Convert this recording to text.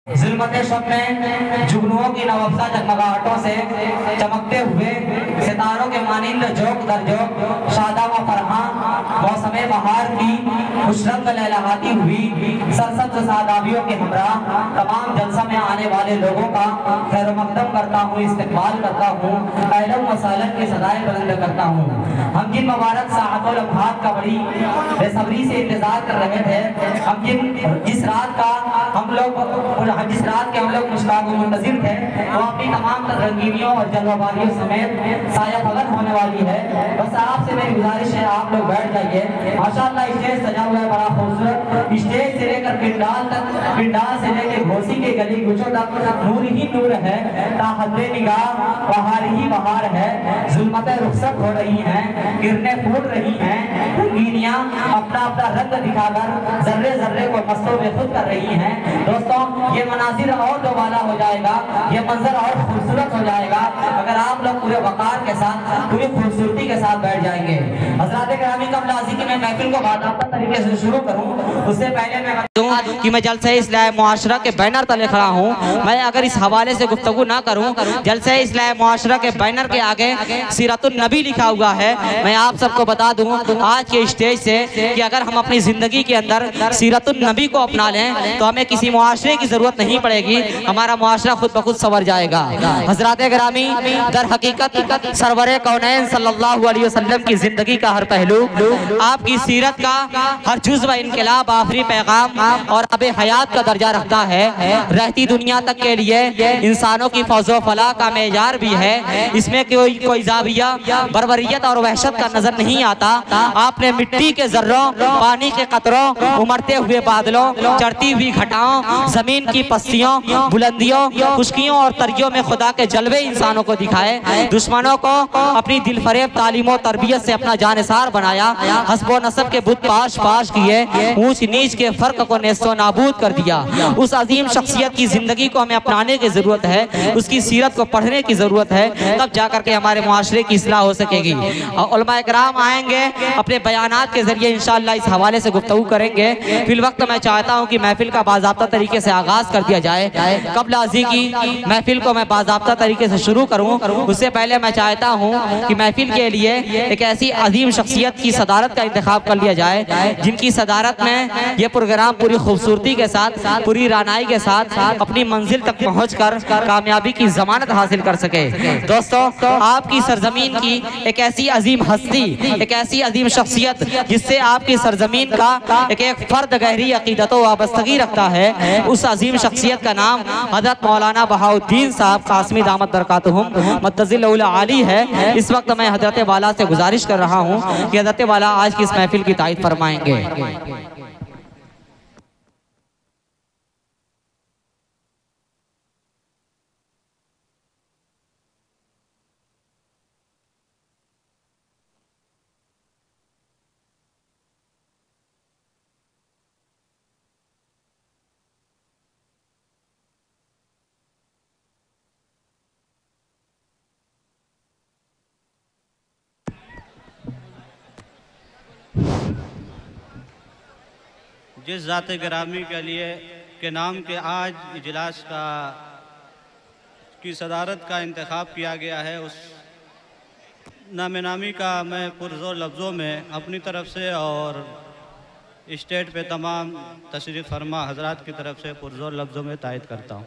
ज़ुल्मते शब में जुगनुओं की नवअफ़ज़ा जगमगाहटों से चमकते हुए सितारों के मानिंद जोक दर जोक शादाब व फरहां मौसमे बहार की खुशरंग लहलहाती हुई सरसब्ज़ सादाबियों के हमरा तमाम जलसा में आने वाले लोगों का खैर मकदम करता हूँ, इस्तकबाल करता हूँ, अहलन व सहलन की सदाएं बुलंद करता हूँ। हम जिन मुबारक साअतुल अफ़हाद का बड़ी बेसब्री से इंतज़ार कर रहे थे, जिस रात के हम लोग मुश्ताक व मुंतज़िर थे, वो अपनी तमाम रंगीनियों और जलवाबारियों समेत साया फगन होने वाली है। बस आपसे मेरी गुजारिश है, आप लोग बैठ जाइए। माशाअल्लाह स्टेज सजा हुआ है बड़ा खूबसूरत। स्टेज से लेकर पिंडाल तक, पिंडाल से लेकर घोसी के गली गुचों तक नूर ही नूर है। ताहद्दे निगाह बहार ही बहार है। ज़ुल्मतें रुखसत हो रही हैं, किरणें फूट रही हैं, रंगीनियाँ अपना अपना रंग दिखाकर जर्रे जर्रे को मस्तों में खुद कर रही हैं। दोस्तों, ये मनाजिर और दोबाला हो जाएगा, ये मंजर और खूबसूरत हो जाएगा अगर आप लोग पूरे वकार के साथ, पूरी खूबसूरती के साथ बैठ जाएंगे। हज़रात गिरामी कबल आज़ी की मैं महफिल को बाकायदा तरीके से शुरू करूं, उससे पहले मैं बता दूं कि मैं जलसे इस्लाह मुआशरा के बैनर तले खड़ा हूं। मैं अगर इस हवाले से गुफ्तगू ना करूं, जलसे इस्लाह मुआशरा के बैनर के आगे सीरतुन नबी लिखा हुआ है। मैं आप सबको बता दूं आज के स्टेज से कि अगर हम अपनी जिंदगी के अंदर सीरतुन नबी को अपना लें तो हमें किसी मुआशरे की जरूरत नहीं पड़ेगी, हमारा मुआशरा खुद ब खुद संवर जाएगा। हज़रात गिरामी, दर हकीकत सरवरे कौनैन सल्लल्लाहु अलैहि वसल्लम की जिंदगी का हर पहलू, आपकी सीरत का हर जुज़्व इनकलाब, आखिरी पैगाम और अबे हयात का दर्जा रखता है। रहती दुनिया तक के लिए इंसानों की फौजो फलाह का मेजार भी है। इसमें कोई जाविया, बर्बरियत और वहशत का नजर नहीं आता। आपने मिट्टी के जर्रों, पानी के कतरों, उमड़ते हुए बादलों, चढ़ती हुई घटाओं, जमीन की पस्तियों, बुलंदियों, खुशकियों और तरियों में खुदा के जलवे इंसानों को दिखाए। दुश्मनों को अपनी दिल फरेब तालीम और तरबियत से अपना जानिसार बनाया। हस्बो नसब के बुत पाश पाश किए, ऊंच नीच के फर्क को नेस्तो नाबूद कर दिया। उस अजीम शख्सियत की जिंदगी को हमें अपनाने की जरूरत है, उसकी सीरत को पढ़ने की जरूरत है, तब जाकर के हमारे मुआशरे की इस्लाह हो सकेगी। और उलमा इकराम आएंगे अपने बयानात के जरिए इंशाअल्लाह इस हवाले से गुफ्तगू करेंगे। फिल वक्त मैं चाहता हूँ कि महफिल का बाज़ाब्ता तरीके से आगाज कर दिया जाए। कबल आज़ी की महफिल को मैं बाज़ाब्ता तरीके से शुरू करूँ, उससे पहले मैं चाहता हूँ कि महफिल के लिए एक ऐसी अजीम शख्सियत की सदारत का इंतखाब कर लिया जाए जिनकी सदारत में ये प्रोग्राम पूरी खूबसूरती के साथ, पूरी रानाई के साथ अपनी मंजिल तक पहुँचकर कामयाबी की जमानत हासिल कर सके। दोस्तों, आपकी सरजमीन की एक ऐसी अजीम हस्ती, एक ऐसी अजीम शख्सियत जिससे आपकी सरजमीन का एक फर्द गहरी अकीदत व वाबस्तगी रखता है, उस अजीम शख्सियत का नाम हज़रत मौलाना बहाउद्दीन साहब कासमी दामत बरकातुहुम मुत्तज़िल उल आली है। इस वक्त मैं हज़रत वाला से गुजारिश कर रहा हूँ कि हज़रत वाला आज की इस महफिल की तारीफ फरमाएंगे। जिस ज़ात गिरामी के लिए के नाम के आज इजलास की सदारत का इंतखाब किया गया है, उस नामे नामी का मैं पुरज़ोर लफ्ज़ों में अपनी तरफ से और स्टेज पे तमाम तशरीफ़ फरमा हजरात की तरफ से पुरज़ोर लफ्ज़ों में तायद करता हूँ।